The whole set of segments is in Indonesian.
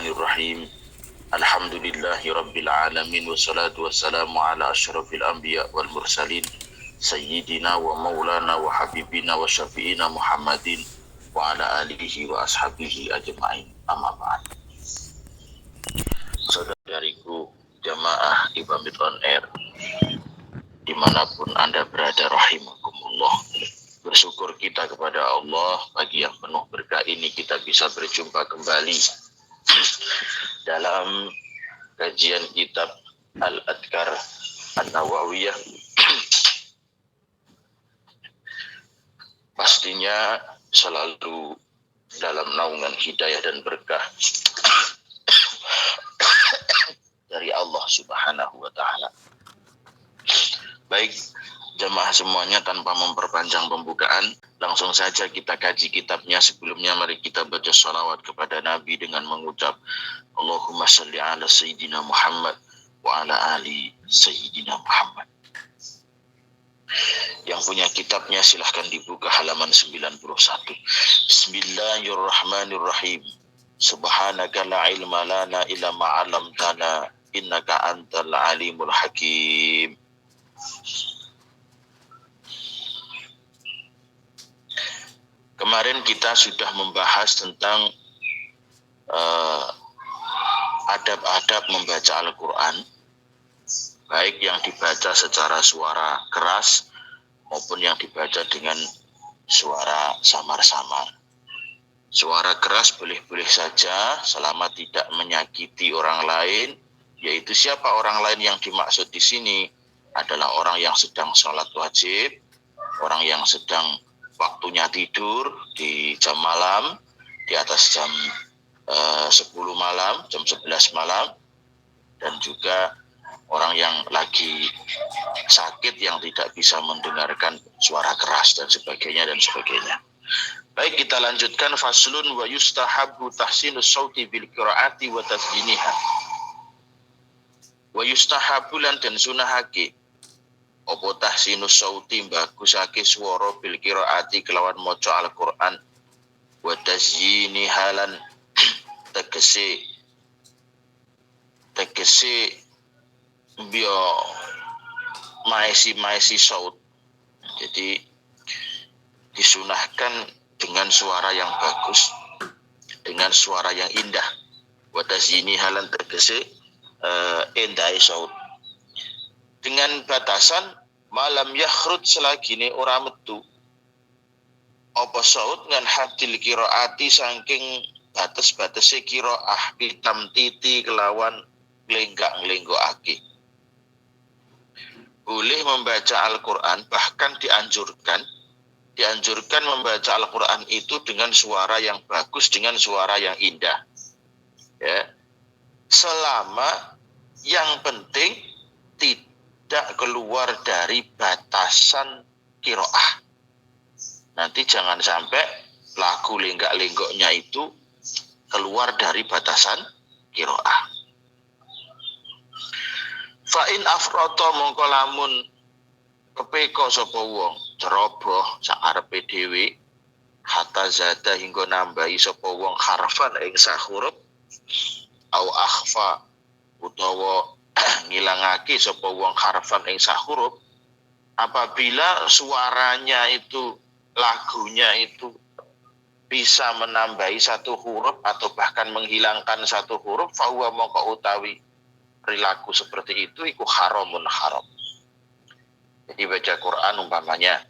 Bismillahirrahmanirrahim. Alhamdulillahi rabbil alamin. Wassalatu wassalamu ala asyrafil anbiya wal mursalin Sayyidina wa maulana wa habibina wa syafi'ina Muhammadin wa ala alihi wa ashabihi ajma'in. Amma ba'd. Saudariku jamaah Ibamit on Air dimanapun Anda berada, rahimakumullah. Bersyukur kita kepada Allah pagi yang penuh berkah ini kita bisa berjumpa kembali dalam kajian kitab Al-Adhkar An-Nawawiyah. Pastinya selalu dalam naungan hidayah dan berkah dari Allah Subhanahu wa Ta'ala. Baik, jemaah semuanya, tanpa memperpanjang pembukaan, langsung saja kita kaji kitabnya. Sebelumnya mari kita baca salawat kepada Nabi dengan mengucap Allahumma salli ala Sayyidina Muhammad wa ala ali Sayyidina Muhammad. Yang punya kitabnya silahkan dibuka halaman 91. Bismillahirrahmanirrahim. Subhanaka la ilma lana illa ma 'allamtana innaka antal alimul hakim. Kemarin kita sudah membahas tentang adab-adab membaca Al-Quran, baik yang dibaca secara suara keras maupun yang dibaca dengan suara samar-samar. Suara keras boleh-boleh saja selama tidak menyakiti orang lain, yaitu siapa orang lain yang dimaksud di sini adalah orang yang sedang sholat wajib, orang yang sedang waktunya tidur di jam malam, di atas jam 10 malam, jam 11 malam, dan juga orang yang lagi sakit yang tidak bisa mendengarkan suara keras dan sebagainya dan sebagainya. Baik, kita lanjutkan. Faslun wa yustahabbu tahsinus sauti bil qiraati wa tasjiniha. Wa yustahabbu lan den sunahake apa tahsinus sauti bagusake swara bil qiraati kelawan maca Al-Qur'an wa tasjiniha lan tegese bio maesi saut. Jadi disunahkan dengan suara yang bagus, dengan suara yang indah. Wa tasjiniha lan tegese endai saut. Dengan batasan malam yakhrut selagine ora metu apa saut ngan hadil qiraati saking batas-batase qiraah bitam titi kelawan nglenggak-nglenggokake. Boleh membaca Al-Quran, bahkan dianjurkan membaca Al-Quran itu dengan suara yang bagus, dengan suara yang indah, ya, selama yang penting tidak keluar dari batasan qiraah. Nanti jangan sampai lagu lenggak-lenggoknya itu keluar dari batasan qiraah. Fa in afrata mongko lamun kepeka sapa wong ceroboh sakarepe dhewe, hatta zada hingga nambahi sapa wong harfan ing sak huruf, au akhfa utawa ngilangake sapa wong harfan ing sak huruf, apabila suaranya itu, lagunya itu bisa menambahi satu huruf atau bahkan menghilangkan satu huruf, fahuwa mongko utawi perilaku seperti itu iku haramun haram. Jadi baca Quran umpamanya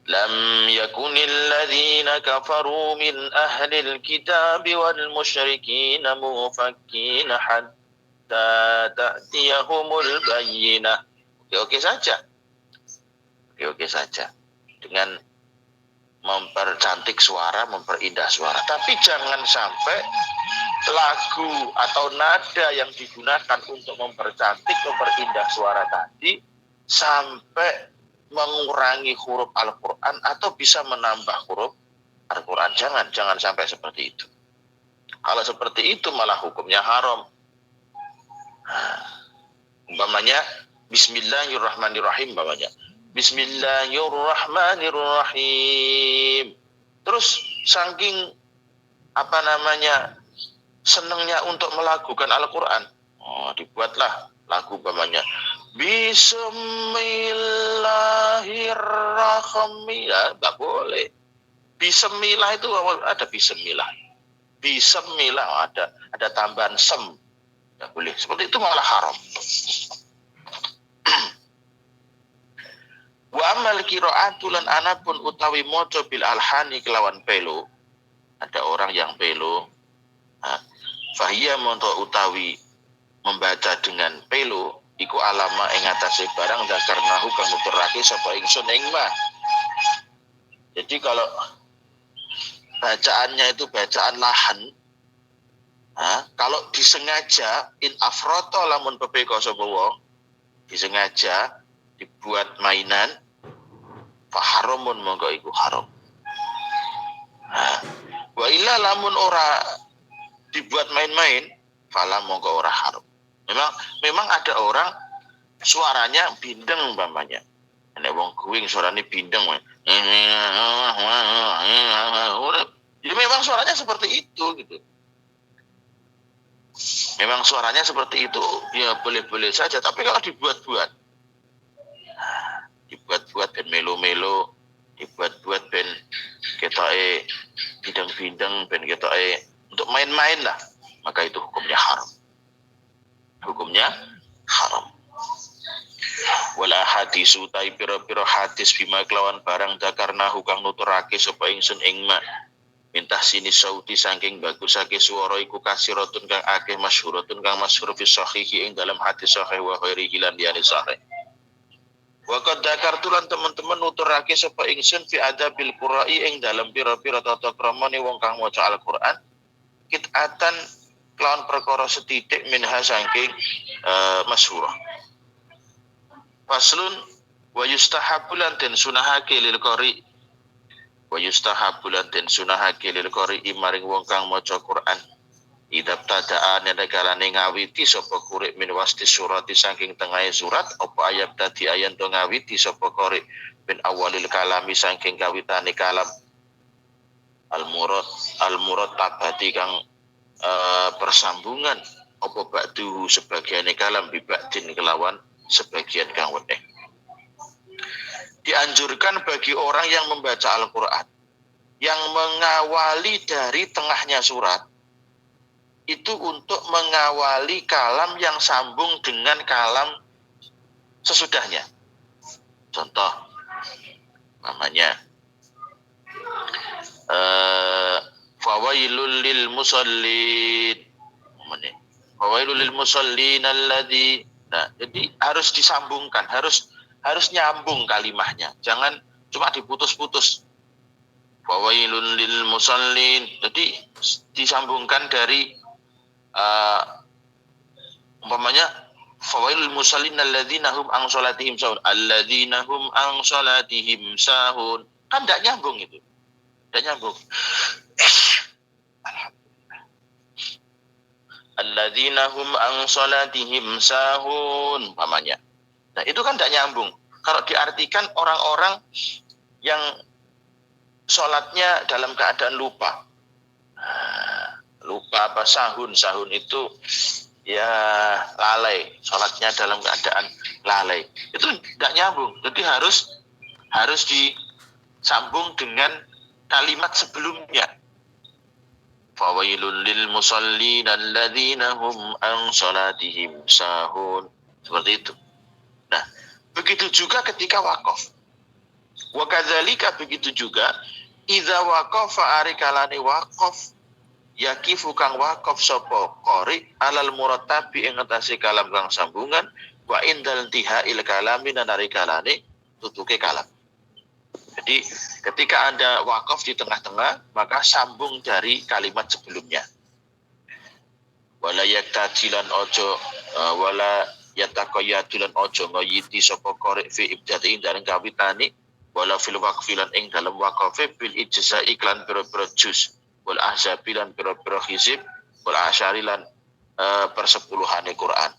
lam yakunil ladzina kafaru min ahlil kitabi wal musyrikin mufakkina hatta ta'tiyahumul bayyinah. Oke saja. Oke saja. Dengan mempercantik suara, memperindah suara. Tapi jangan sampai lagu atau nada yang digunakan untuk mempercantik, memperindah suara tadi sampai mengurangi huruf Al-Quran atau bisa menambah huruf Al-Quran. Jangan sampai seperti itu. Kalau seperti itu malah hukumnya haram. Umpamanya Bismillahirrahmanirrahim, umpamanya Bismillahirrahmanirrahim. Terus saking apa namanya, senangnya untuk melakukan Al-Qur'an. Oh, dibuatlah lagu umpamanya. Bismillahirrahmanirrahim. Ya, enggak boleh. Bismillah itu ada bismillah. Bismillah ada tambahan sem. Enggak boleh. Seperti itu malah haram. Wa amal qiraatulan anapun utawi maca bil alhani kelawan pelo. Ada orang yang pelo. Fahiyya monto utawi membaca dengan pelo iku alama ing atase barang dakarnahu kang nuturake sapa ingsun ing ma. Jadi kalau bacaannya itu bacaan lahan, kalau disengaja in afroto lamun pepeko sapa wong, disengaja dibuat mainan, faharamun monggo iku haram. Wa illa lamun ora dibuat main-main, fala monggo ora haram. Memang ada orang suaranya bindeng umpamanya. Nek wong kuing suaranya bindeng. Ya memang suaranya seperti itu gitu. Memang suaranya seperti itu, ya boleh-boleh saja. Tapi kalau dibuat-buat ben melo-melo, dibuat-buat ben ketoke bindeng-bindeng, ben ketoke untuk main-main lah, maka itu hukumnya haram. Hukumnya haram. Wala hadis utai pira-pira hadis bima kelawan barang dakarna hukang nuturake sapa ingsun ing ma mintah sini sauti saking bagusake swara iku kasiratun kang akeh masyhuratun kang masyhur fi sahihi ing dalam hadis sahih wa ghairihi lan liyane sahih. Wa qad dakartulan teman-teman nuturake sapa ingsun fi adabil qura'i ing dalam pira-pira tata kramane wong kang maca Al-Qur'an kitatan kelawan perkara setitik minha saking masyhurah. Faslun wa yustahabbu lan den sunahake lil qari wa yustahabbu lan den sunahake lil qari maring wong kang maca Quran idap tadaan negalane ngawiti sapa qari min wasti surati saking tengahe surat apa ayat tadi ayan to ngawiti sapa qari min awalil kalami saking kawitane kalam al murad tabati kang persambungan apa ba'du sebagian kalam bibadin kelawan sebagian kang wedeh. Dianjurkan bagi orang yang membaca Al-Quran yang mengawali dari tengahnya surat itu untuk mengawali kalam yang sambung dengan kalam sesudahnya. Contoh namanya fawailul lil musallin. Fawailul lil musallin alladzi. Nah, jadi harus disambungkan, harus nyambung kalimahnya. Jangan cuma diputus-putus. Fawailul lil musallin. Jadi disambungkan dari umpamanya fawailul musallin alladzina hum an salatihim sahun. Alladzina hum an salatihim sahun. Kan enggak nyambung itu. Enggak nyambung. Alladzina hum an salatihim sahun umpamanya. Nah, itu kan tidak nyambung. Kalau diartikan orang-orang yang sholatnya dalam keadaan lupa. Lupa apa sahun itu ya lalai, sholatnya dalam keadaan lalai. Itu tidak nyambung. Jadi harus disambung dengan kalimat sebelumnya. Fawailul lil musallin alladzina hum an salatihim sahun. Seperti itu. Nah, begitu juga ketika wakaf. Wa kadzalika begitu juga idza waqafa arikalane wakaf yakifu kang wakaf sapa qari alal murattabi ing atase kalam kang sambungan wa indal tihail kalami narikalane tutuke kalam. Jadi ketika Anda wakaf di tengah-tengah, maka sambung dari kalimat sebelumnya. Wala yaktajilan ojo wala yataqayyatulan ojo ngoyiti sapa qari fi ibtada'i dalem kawitane wala fil waqfilan ing dalem waqafe bil ijza iklan pira-pira juz wal ahzabilan pira-pira hizib wal asyarilan persepuluhane Quran.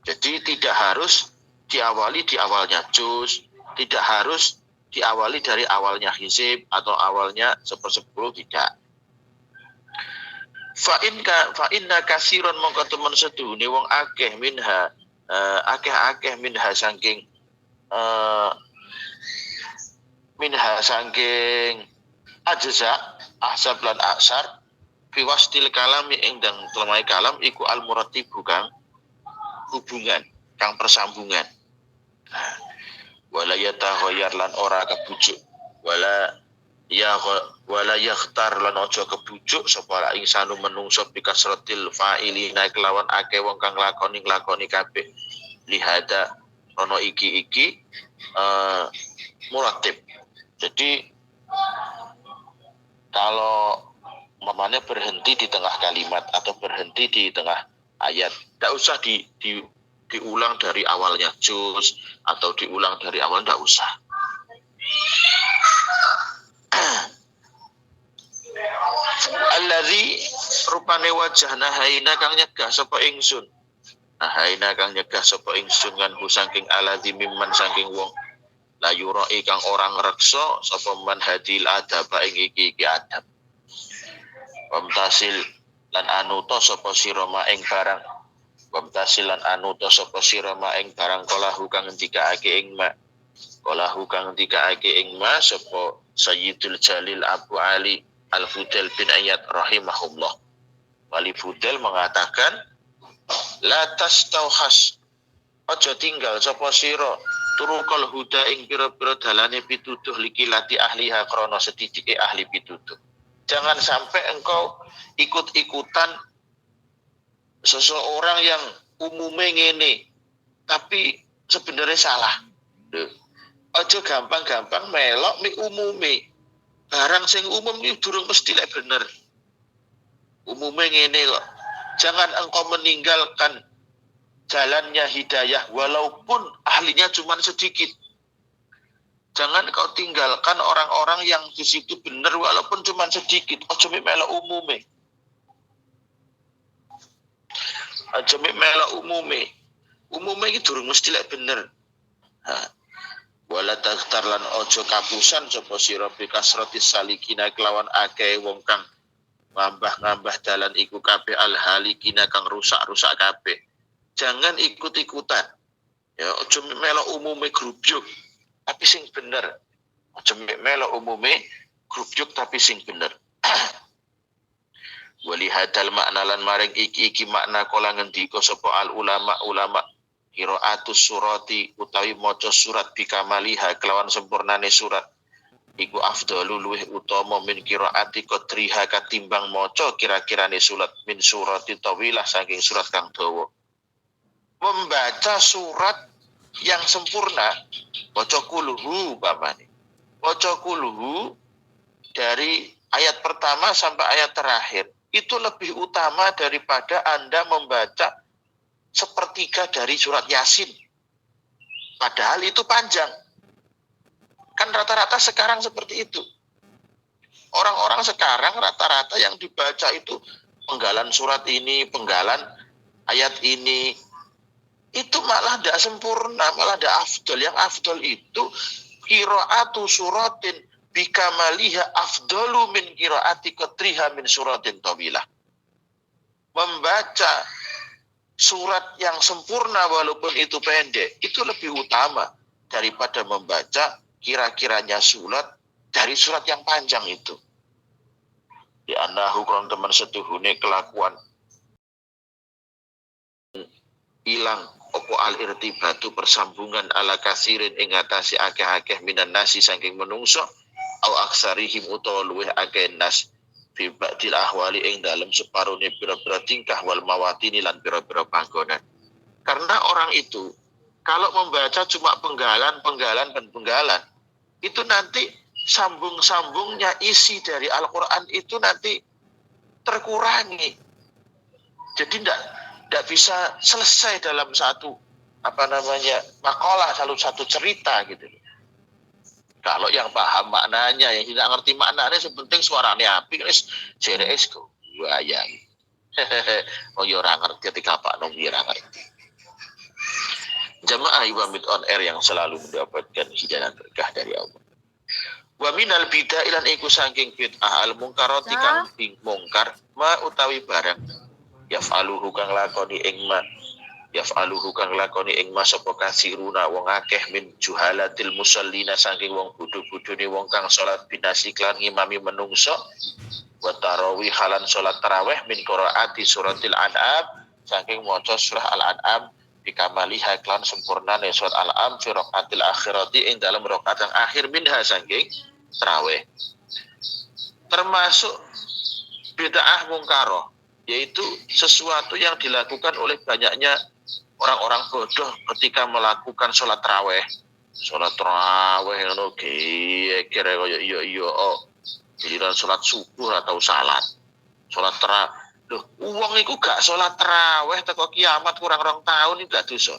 Jadi tidak harus diawali di awalnya juz, tidak harus diawali dari awalnya hizib atau awalnya 1/10, tidak. fa inna kasiron mongko temen setuhune wong akeh minha akeh-akeh minha saking ajza ahsab lan aksar fiwastil kalami ing dang lemai kalam iku al murattibu kang hubungan kang persambungan. Wala yatahoyar lan ora kebujuk wala yakhtar lan ojo kebujuk sapa insanu menungso bikasratil fa'ili naik lawan akeh wong kang lakoni kabeh lihada ono iki muratib. Jadi kalau mamanya berhenti di tengah kalimat atau berhenti di tengah ayat, tidak usah diulang dari awalnya juz atau diulang dari awal, tidak usah. Alladzi rupane wajah nahaina kang nyegah sapa ingsun. Nahaina kang nyegah sapa ingsun kan saking alladzi mimman saking wong la yurai kang orang reksa sapa man hadil adab ing iki adab. Wamtasil lan anuta sapa sira ma ing barang. Wamtasil lan anuta sapa sira ma ing barang kolahu kang ngendikake ing ma. Kolahu kang ngendikake ing ma sapa Sayyidul Jalil Abu Ali Al-Fudail bin Iyad rahimahullah. Wali Fudail mengatakan la tastauhas aja tinggal sapa sira turukul huda ing pira-pira dalane pituduh likilati ahliha krana sedhike ahli pituduh. Jangan sampai engkau ikut-ikutan seseorang yang umumnya ngene tapi sebenarnya salah. Aja gampang-gampang melok mi umume. Barang sing umum iki durung mesti lek bener. Umumnya ngene kok. Jangan engkau meninggalkan jalannya hidayah walaupun ahlinya cuma sedikit. Jangan kau tinggalkan orang-orang yang di situ benar walaupun cuma sedikit. Ojo melok umume. Ojo melok umume. Umume iki durung mesti lek bener. Wala takhtar lan ojo kapusan sapa sira bikasratis salikina kelawan akeh wong kang ngambah-ngambah dalan iku kabeh alhalikina kang rusak-rusak kabeh. Jangan ikut-ikutan. Ya ojo melok umume grubyuk tapi sing bener. Ojo melok umume grubyuk tapi sing bener. Wali hadal makna lan maring iki makna kala ngendika sapa al ulama qiraatus surati utawi maca surat bikamaliha kelawan sempurnane surat iku afdalu luwih utama min qiraati qadriha katimbang maca kira-kirane surat min surati tawilah saking surat kang dawa. Membaca surat yang sempurna maca kulhu pamane. Maca kulhu dari ayat pertama sampai ayat terakhir itu lebih utama daripada Anda membaca sepertiga dari surat Yasin. Padahal itu panjang. Kan rata-rata sekarang seperti itu. Orang-orang sekarang rata-rata yang dibaca itu penggalan surat ini, penggalan ayat ini. Itu malah tidak sempurna, malah tidak afdol. Yang afdol itu qiraatu suratin bikamaliha afdalu min qiraati qadriha min suratin tawilah. Membaca surat yang sempurna walaupun itu pendek itu lebih utama daripada membaca kira-kiranya surat dari surat yang panjang itu. Di annahu kron teman setuhune kelakuan ilang opo al irtibatu persambungan ala kasirin ing atase akeh-akeh minan nasi saking menungso au aksarihim utawa luweh akeh nas fi ba'dil ahwali ing dalem separone pira-pira tingkah wal mawatini lan pira-pira panggonan. Karena orang itu kalau membaca cuma penggalan itu nanti sambung-sambungnya isi dari Al-Qur'an itu nanti terkurangi. Jadi tidak bisa selesai dalam satu makalah satu cerita gitu. Kalau yang paham maknanya, yang tidak ngerti maknanya, sepenting suaranya api, jeres kok, bayang. Oh ya orang ngerti, ketika Pak Nong ya ngerti. Jamaah Iwamid on Air yang selalu mendapatkan hidayah berkah dari Allah. Wa minal bid'ah ilan iku saking bid'ah al mungkarati kang mungkar ma utawi barang yaf'aluhu kang lakoni ing ma yaf'aluhu kang lakoni ing ma sapa kasiruna wong akeh min juhalatil musallina saking wong bodho-bodhone wong kang salat binasi klan ngimami menungso wa tarawih halan salat tarawih min qiraati suratil an'am saking maca surah al-an'am bikamaliha klan sempurnane surat al-an'am fi raqatil akhirati ing dalam rakaat yang akhir minha saking tarawih. Termasuk bid'ah mungkaroh, yaitu sesuatu yang dilakukan oleh banyaknya orang-orang bodoh ketika melakukan sholat tarawih. Sholat tarawih ngono kira kaya iya oh giliran sholat subuh atau salat. Sholat tarawih. Loh, uang iku gak sholat tarawih teko kiamat kurang 2 tahun iki gak dosa.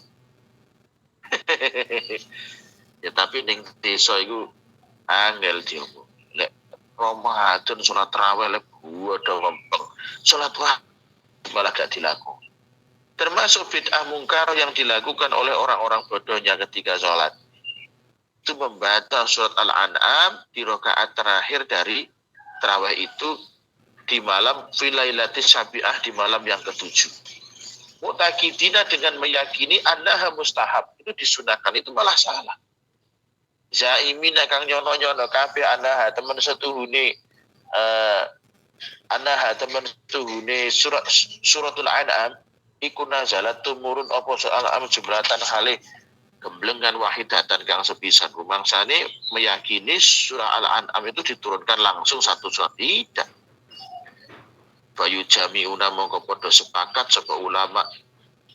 Ya tapi ning desa iku angel diopo. Lek Ramadan sholat tarawih lek ada lempeng. Sholat wajib malah gak dilakukan. Termasuk bid'ah mungkar yang dilakukan oleh orang-orang bodohnya ketika sholat. Itu membaca surat Al-An'am di rakaat terakhir dari tarawih itu di malam filailatis sabi'ah di malam yang ke-7. Mutakidina dengan meyakini annaha mustahab. Itu disunahkan, itu malah salah. Zaimina kang nyono-nyono kabeh annaha temen setuhune annaha temen setuhune suratul An'am iku nazalat tumurun apa soal am jumlatan halih gemblengan wahidatan kang sepisan rumangsane meyakini surah Al-An'am itu diturunkan langsung satu surat tidak. Bayu jami'una mongko padha sepakat sapa ulama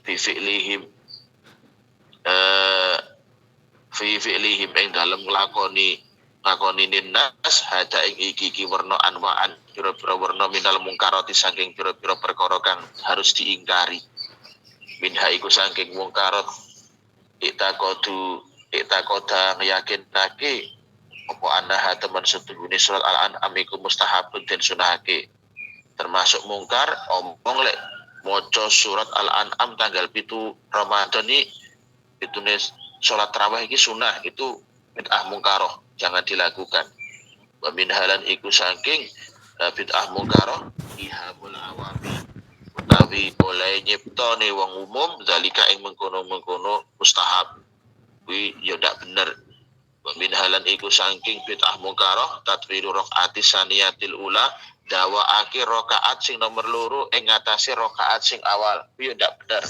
fi fi'lihim ing dalem nglakoni ninnas hada ing iki werna anwaan pira-pira werna minal mungkarati saking pira-pira perkara kang harus diingkari. Minha iku saking mungkarat itakoda ngeyakinake apa annaha teman setuhune surat Al-An'am iku mustahabun den sunahake. Termasuk mungkar omong lek maca surat Al-An'am tanggal 7 Ramadan itu salat tarawih iki sunah, itu bid'ah mungkaroh, jangan dilakukan. Wa min halan iku saking bid'ah mungkaroh ihamul awami utawi oleh nyiptane wong umum zalika ing mengkono-mengkono mustahab kuwi ya ndak bener. Wa min halan iku saking bid'ah mungkaroh tatwilu rakaati saniyatil ula dawaake rakaat sing nomor 2 ing ngatasi rakaat sing awal. Kuwi ndak bener.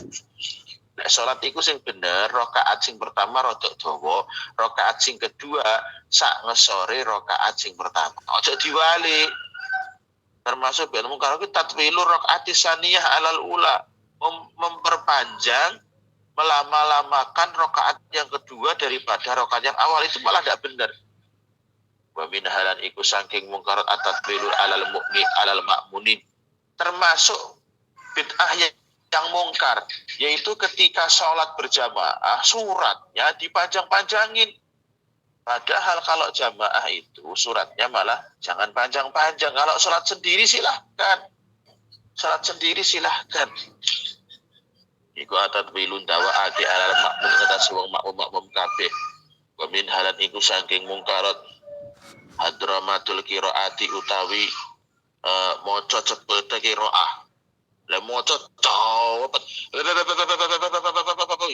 Nek salat iku sing bener rakaat sing pertama rada dawa, rakaat sing kedua sak ngesore rakaat sing pertama. Aja diwali. Termasuk bil mungkar itu tatwilu rakaati saniyah alal ula, memperpanjang melama-lamakan rakaat yang kedua daripada rakaat yang awal, itu malah tidak benar. Wa min halan iku saking mungkarat at-tatwilu alal ma'munin. Termasuk bid'ah yang mungkar, yaitu ketika sholat berjamaah suratnya dipanjang-panjangin. Padahal kalau jamaah itu suratnya malah jangan panjang-panjang. Kalau sholat sendiri silahkan. Sholat sendiri silahkan. Iku at-tatwilun dawa'ati alal ma'mun kata wong makmum kabeh. Wa min halan iku saking mungkarat hadramatul qiraati utawi maca cepet qiraah. Lah maca cepet.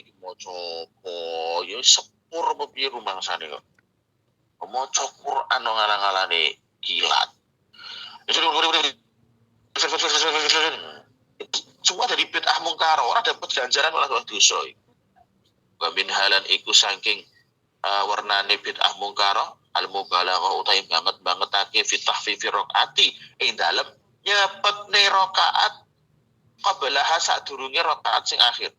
Iki maca oh ya sepur apa piye rumangsane kok. Maca Quran ngalang-alane kilat. Semua dari bid'ah mungkar, orang dapat ganjaran malah dosa. Wa min halan iku saking warnane bid'ah mungkar al mubalaghah utawi bangetake fi tahfifi rakaati ing dalem nyepetne rakaat qablaha sadurunge rakaat sing akhir.